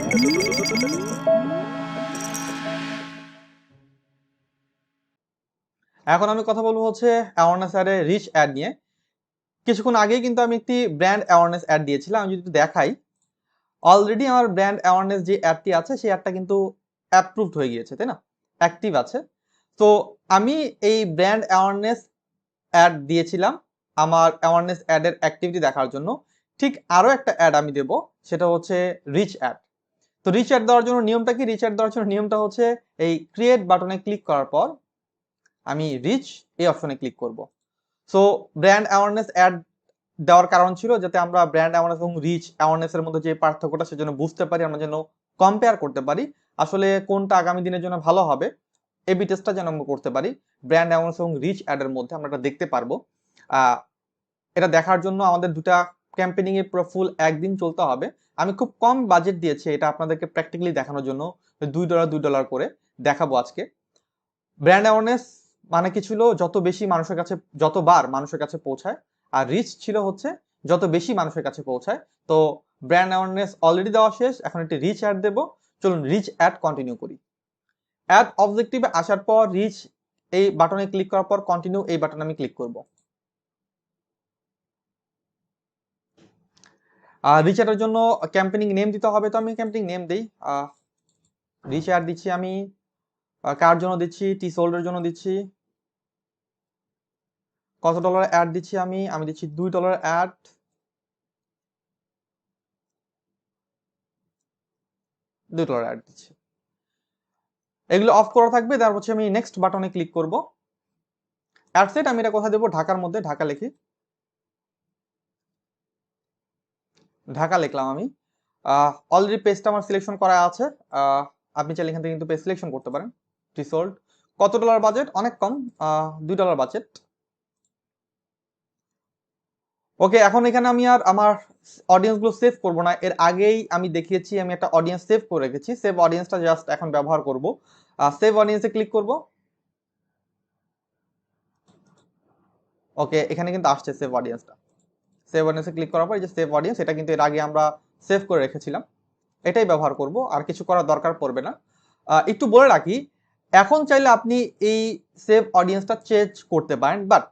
এখন আমি কথা বলবো হচ্ছে অ্যাওয়ারনেস অ্যাডে রিচ অ্যাড নিয়ে। কিছুক্ষণ আগেই কিন্তু আমি একটি ব্র্যান্ড অ্যাওয়ারনেস অ্যাড দিয়েছিলাম। আমি যদি দেখাই, অলরেডি আমার ব্র্যান্ড অ্যাওয়ারনেস যে অ্যাডটি আছে সেই অ্যাডটা কিন্তু অ্যাপ্রুভড হয়ে গিয়েছে, তাই না? অ্যাক্টিভ আছে। তো আমি এই ব্র্যান্ড অ্যাওয়ারনেস অ্যাড দিয়েছিলাম আমার অ্যাওয়ারনেস অ্যাডের অ্যাক্টিভিটি দেখার জন্য। ঠিক আরও একটা অ্যাড আমি দেব, সেটা হচ্ছে রিচ অ্যাড। তো রিচ অ্যাড দেওয়ার জন্য নিয়মটা কি? রিচ অ্যাড দেওয়ার জন্য নিয়মটা হচ্ছে এই ক্রিয়েট বাটনে ক্লিক করার পর আমি রিচ এই অপশনে ক্লিক করব। সো ব্র্যান্ড অ্যাওয়ারনেস অ্যাড দেওয়ার কারণ ছিল যাতে আমরা ব্র্যান্ড অ্যাওয়ারনেস এবং রিচ অ্যাওয়ারনেসের মধ্যে যে পার্থক্যটা সেজন্য বুঝতে পারি, আমরা যেন কম্পেয়ার করতে পারি আসলে কোনটা আগামী দিনের জন্য ভালো হবে। এবি টেস্টটা যেন আমরা করতে পারি ব্র্যান্ড অ্যাওয়ারনেস এবং রিচ অ্যাডের মধ্যে, আমরা এটা দেখতে পারবো। এটা দেখার জন্য আমাদের দুটা ক্যাম্পেইনিং এ পুরো ফুল একদিন চলতে হবে। আমি খুব কম বাজেট দিয়েছি এটা আপনাদেরকে প্র্যাকটিক্যালি দেখানোর জন্য, $2 করে দেখাবো আজকে। ব্র্যান্ড অ্যাওয়ারনেস মানে কি ছিল? যত বেশি মানুষের কাছে, যতবার মানুষের কাছে পৌঁছায়। আর রিচ ছিল হচ্ছে যত বেশি মানুষের কাছে পৌঁছায়। তো ব্র্যান্ড অ্যাওয়ারনেস অলরেডি দেওয়া শেষ, এখন একটি রিচ অ্যাড দেবো। চলুন রিচ অ্যাড কন্টিনিউ করি। অ্যাড অবজেক্টিভে আসার পর রিচ এই বাটনে ক্লিক করার পর কন্টিনিউ এই বাটনে আমি ক্লিক করব। রিচ অ্যাডের জন্য ক্যাম্পেইনিং নেম দিতে হবে, তো আমি ক্যাম্পেইনিং নেম দিই। রিচ অ্যাড দিচ্ছি আমি, কার জন্য দিচ্ছি? টি সোল্ডের জন্য দিচ্ছি। কত ডলার অ্যাড দিচ্ছি আমি দিচ্ছি $2 অ্যাড। $2 অ্যাড দিচ্ছি। এগুলো অফ করা থাকবে, তারপর হচ্ছে আমি নেক্সট বাটনে ক্লিক করব। অ্যাড সেট আমি এটা কোথায় দেবো? ঢাকার মধ্যে, ঢাকা লিখি, ঢাকা লিখলাম আমি। অলরেডি পেজটা আমার সিলেকশন করা আছে। আপনি চাইলে এখান থেকে কিন্তু পেজ সিলেকশন করতে পারেন। রিসোল্ড কত ডলার বাজেট? অনেক কম, $2 বাজেট। ওকে, এখন এখানে আমি আর আমার অডিয়েন্স গুলো সেভ করবো না। এর আগেই আমি দেখিয়েছি আমি একটা অডিয়েন্স সেভ করে রেখেছি। সেভ অডিয়েন্সটা জাস্ট এখন ব্যবহার করব। সেভ অডিয়েন্সে ক্লিক করব। ওকে, এখানে কিন্তু আসছে সেভ অডিয়েন্সটা। সেভ অডিয়েন্সে ক্লিক করার পর এই যে সেভ অডিয়েন্স, এটা কিন্তু এর আগে আমরা সেভ করে রেখেছিলাম। এটাই ব্যবহার করব, আর কিছু করার দরকার পড়বে না। একটু বলে রাখি, এখন চাইলে আপনি এই সেভ অডিয়েন্সটা চেঞ্জ করতে পারেন, বাট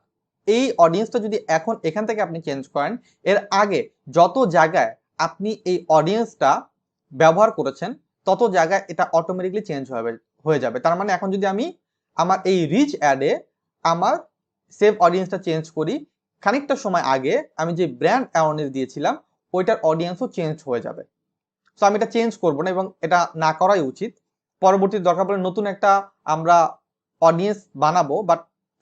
এই অডিয়েন্সটা যদি এখন এখান থেকে আপনি চেঞ্জ করেন, এর আগে যত জায়গায় আপনি এই অডিয়েন্সটা ব্যবহার করেছেন তত জায়গায় এটা অটোমেটিকলি চেঞ্জ হয়ে যাবে। তার মানে এখন যদি আমি আমার এই রিচ অ্যাডে আমার সেভ অডিয়েন্সটা চেঞ্জ করি, খানিকটা সময় আগে আমি যে ব্র্যান্ড অ্যাওয়ারনেস দিয়েছিলাম ওইটার অডিয়েন্সও চেঞ্জ হয়ে যাবে। সো আমি এটা চেঞ্জ করবো না, এবং এটা না করাই উচিত। পরবর্তী দরকার পড়লে নতুন একটা আমরা অডিয়েন্স বানাবো, বাট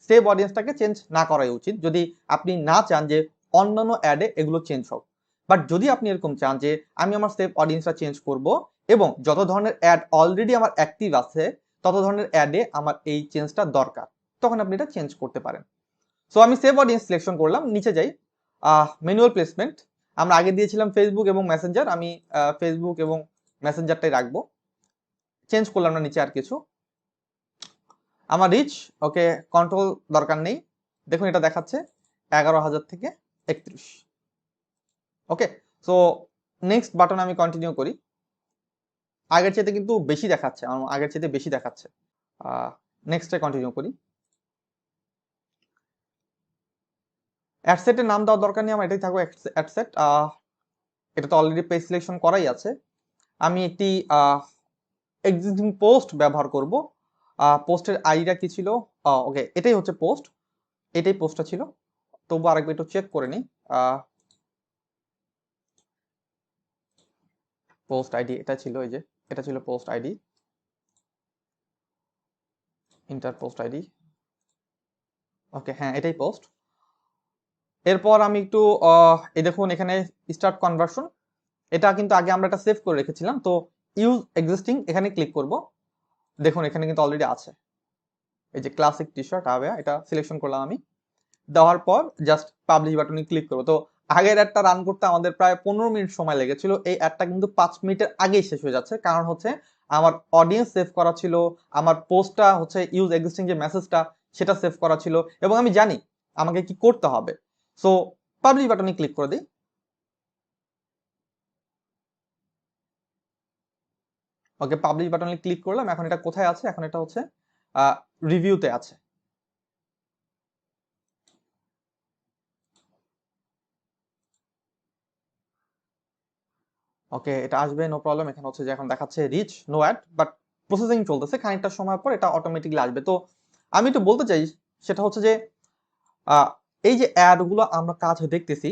সেভ অডিয়েন্সটাকে চেঞ্জ না করাই উচিত যদি আপনি না চান যে অন্যান্য অ্যাডে এগুলো চেঞ্জ হোক। বাট যদি আপনি এরকম চান যে আমি আমার সেভ অডিয়েন্সটা চেঞ্জ করব এবং যত ধরনের অ্যাড অলরেডি আমার অ্যাক্টিভ আছে তত ধরনের অ্যাডে আমার এই চেঞ্জটা দরকার, তখন আপনি এটা চেঞ্জ করতে পারেন। সো আমি সেভ অডিয়েন্স সিলেকশন করলাম, নিচে যাই, ম্যানুয়াল প্লেসমেন্ট। আমরা আগে দিয়েছিলাম ফেসবুক এবং মেসেঞ্জার, আমি ফেসবুক এবং মেসেঞ্জারটাই রাখবো, চেঞ্জ করলাম না নিচে আর কিছু। আমার রিচ ওকে, কন্ট্রোল দরকার নেই, দেখুন এটা দেখাচ্ছে 11,000 থেকে 31। ওকে, সো নেক্সট বাটন আমি কন্টিনিউ করি। আগের চাইতে কিন্তু বেশি দেখাচ্ছে, আমার আগের চাইতে বেশি দেখাচ্ছে। নেক্সটে কন্টিনিউ করি। অ্যাডসেটের নাম দেওয়ার দরকার নেই, আমার এটাই থাকবে অ্যাডসেট। এটা তো অলরেডি পেজ সিলেকশন করাই আছে। আমি একটি এক্সিস্টিং পোস্ট ব্যবহার করব। পোস্টের আইডিটা কি ছিল? ওকে, এটাই হচ্ছে পোস্ট, এটাই পোস্টটা ছিল। তবু আরেকবার একটু চেক করে নিই। পোস্ট আইডি এটা ছিল, এই যে এটা ছিল post ID, inter post ID. Okay, হ্যাঁ এটাই পোস্ট। এরপর আমি একটু এই দেখুন এখানে স্টার্ট কনভার্সন, এটা কিন্তু আগে আমরা এটা সেভ করে রেখেছিলাম। তো ইউজ এক্সিস্টিং এখানে ক্লিক করব। দেখুন এখানে কিন্তু অলরেডি আছে, এই যে ক্লাসিক টি শার্ট আবেয়া, এটা সিলেকশন করলাম আমি। দেওয়ার পর জাস্ট পাবলিশ বাটনে ক্লিক করবো। তো আগের অ্যাডটা রান করতে আমাদের প্রায় 15 মিনিট সময় লেগেছিল, এই অ্যাডটা কিন্তু 5 মিনিটের আগেই শেষ হয়ে যাচ্ছে। কারণ হচ্ছে আমার অডিয়েন্স সেভ করা ছিল, আমার পোস্টটা হচ্ছে ইউজ এক্সিস্টিং যে মেসেজটা সেটা সেভ করা ছিল, এবং আমি জানি আমাকে কি করতে হবে। সো পাবলিশ বাটনে ক্লিক করে দিই। ওকে, পাবলিশ বাটনে ক্লিক করলাম। এখন এটা কোথায় আছে? এখন এটা হচ্ছে রিভিউতে আছে। ওকে, এটা আসবে, নো প্রবলেম। এখানে হচ্ছে যে এখন দেখাচ্ছে reach no ad, but processing চলতেছে, খানিকটা সময় পর এটা অটোমেটিকলি আসবে। তো আমি একটু বলতে চাই, সেটা হচ্ছে যে এই যে অ্যাড গুলো আমরা কাজ দেখতেছি,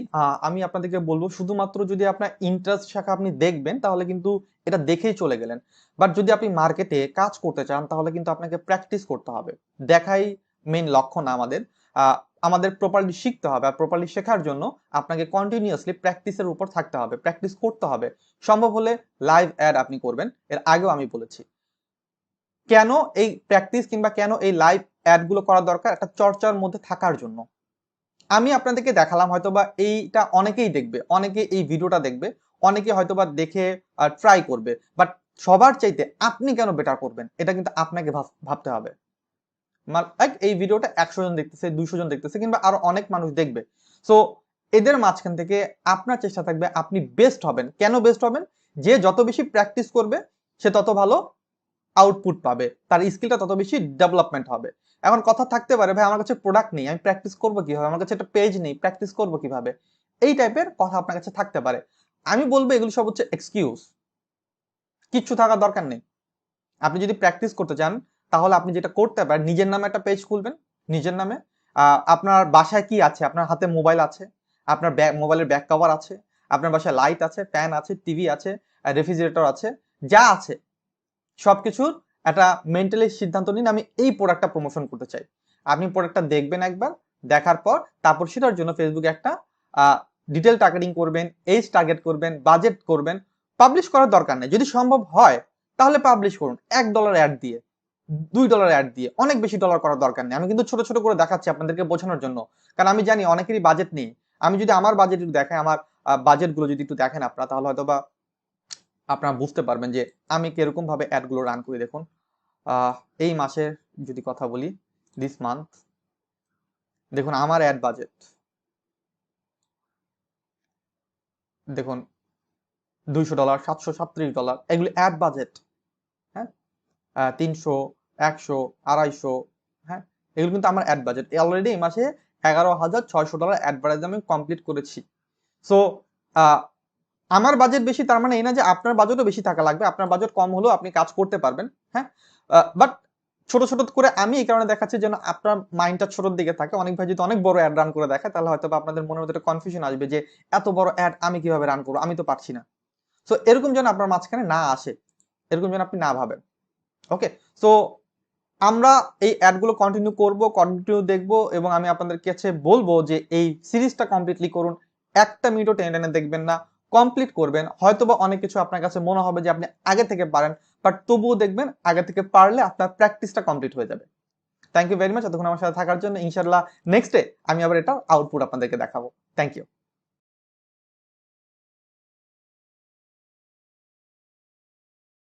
আমি আপনাদেরকে বলবো শুধুমাত্র যদি আপনার ইন্টারেস্ট শাখা আপনি দেখবেন তাহলে কিন্তু এটা দেখেই চলে গেলেন। বাট যদি আপনি মার্কেটে কাজ করতে চান তাহলে কিন্তু আপনাকে প্র্যাকটিস করতে হবে। দেখাই মেইন লক্ষ্য না আমাদের, আমাদের প্রপারলি শিখতে হবে। আর প্রপারলি শেখার জন্য আপনাকে কন্টিনিউয়াসলি প্র্যাকটিসের উপর থাকতে হবে, প্র্যাকটিস করতে হবে। সম্ভব হলে লাইভ অ্যাড আপনি করবেন। এর আগেও আমি বলেছি কেন এই প্র্যাকটিস কিংবা কেন এই লাইভ অ্যাড গুলো করা দরকার, একটা চর্চার মধ্যে থাকার জন্য। আমি আপনাদেরকে দেখালাম, হয়তোবা এইটা অনেকেই দেখবে, অনেকে এই ভিডিওটা দেখবে, অনেকে হয়তোবা দেখে ট্রাই করবে, বাট সবার চাইতে আপনি কেন বেটার করবেন এটা কিন্তু আপনাকে ভাবতে হবে। এই ভিডিওটা 100 জন দেখতেছে, 200 জন দেখতেছে, কিংবা আরো অনেক মানুষ দেখবে। সো এদের মাঝখান থেকে আপনার চেষ্টা থাকবে আপনি বেস্ট হবেন। কেন বেস্ট হবেন? যে যত বেশি প্র্যাকটিস করবে সে তত ভালো আউটপুট পাবে, তার স্কিলটা তত বেশি ডেভেলপমেন্ট হবে। এখন কথা থাকতে পারে, ভাই আমার কাছে প্রোডাক্ট নেই, আমি প্র্যাকটিস করবো কিভাবে, আমার কাছে একটা পেজ নেই, প্র্যাকটিস করবো কিভাবে, এই টাইপের কথা আপনার কাছে থাকতে পারে। আমি বলবো এগুলো সব হচ্ছে এক্সকিউজ, কিচ্ছু থাকার দরকার নেই। আপনি যদি প্র্যাকটিস করতে চান তাহলে আপনি যেটা করতে পারেন, নিজের নামে একটা পেজ খুলবেন। নিজের নামে আপনার বাসায় কি আছে? আপনার হাতে মোবাইল আছে, আপনার মোবাইলের ব্যাক কভার আছে, আপনার বাসায় লাইট আছে, ফ্যান আছে, টিভি আছে, রেফ্রিজারেটর আছে, যা আছে সবকিছুর একটা মেন্টালি সিদ্ধান্ত নিন, আমি এই প্রোডাক্টটা প্রমোশন করতে চাই। আপনি প্রোডাক্টটা দেখবেন একবার, দেখার পর তারপর সেটার জন্য ফেসবুকে একটা ডিটেল টার্গেটিং করবেন, এজ টার্গেট করবেন, বাজেট করবেন। পাবলিশ করার দরকার নেই, যদি সম্ভব হয় তাহলে পাবলিশ করুন $1 অ্যাড দিয়ে, $2 অ্যাড দিয়ে, অনেক বেশি ডলার করার দরকার নেই। আমি কিন্তু ছোট ছোট করে দেখাচ্ছি আপনাদেরকে বোঝানোর জন্য, কারণ আমি জানি অনেকেরই বাজেট নেই। আমি যদি আমার বাজেট একটু দেখাই, আমার বাজেট গুলো যদি একটু দেখেন আপনারা, তাহলে হয়তো বা আপনারা বুঝতে পারবেন যে আমি কিরকম ভাবে অ্যাড গুলো রান করি। দেখুন, এই মাসের যদি কথা বলি, দিস মান্থ, দেখুন আমার অ্যাড বাজেট দেখুন $200, $737, এগুলি অ্যাড বাজেট। হ্যাঁ, 300, 100, 250, হ্যাঁ, এগুলো কিন্তু আমার অ্যাড বাজেট। অলরেডি এই মাসে $11,600 অ্যাডভার্টাইজ আমি কমপ্লিট করেছি। সো আমার বাজেট বেশি তার মানে এই না যে আপনার বাজেটও বেশি থাকা লাগবে। আপনার বাজেট কম হলেও আপনি কাজ করতে পারবেন। হ্যাঁ, বাট ছোট ছোট করে আমি এই কারণে দেখাচ্ছি যেন আপনার মাইন্ডটা ছোটর দিকে থাকে। অনেক ভাই যদি অনেক বড় অ্যাড রান করে দেখায় তাহলে হয়তো আপনাদের মনের মধ্যে একটা কনফিউশন আসবে যে এত বড় অ্যাড আমি কিভাবে রান করবো, আমি তো পারছি না। সো এরকম যেন আপনার মাঝখানে না আসে, এরকম যেন আপনি না ভাবেন। ওকে, সো আমরা এই অ্যাডগুলো কন্টিনিউ করব, কন্টিনিউ দেখব, এবং আমি আপনাদের কাছে বলবো যে এই সিরিজটা কমপ্লিটলি করুন। একটা মিনিটও টেনে টেনে দেখবেন না, কমপ্লিট করবেন। হয়তোবা অনেক কিছু আপনার কাছে মনে হবে যে আপনি আগে থেকে পারেন, বাট তবুও দেখবেন আগে থেকে পারলে আপনার প্র্যাকটিসটা কমপ্লিট হয়ে যাবে। থ্যাংক ইউ ভেরি মাচ এতক্ষণ আমার সাথে থাকার জন্য। ইনশাআল্লাহ নেক্সট ডে আমি আবার এটা আউটপুট আপনাদেরকে দেখাবো। Thank you.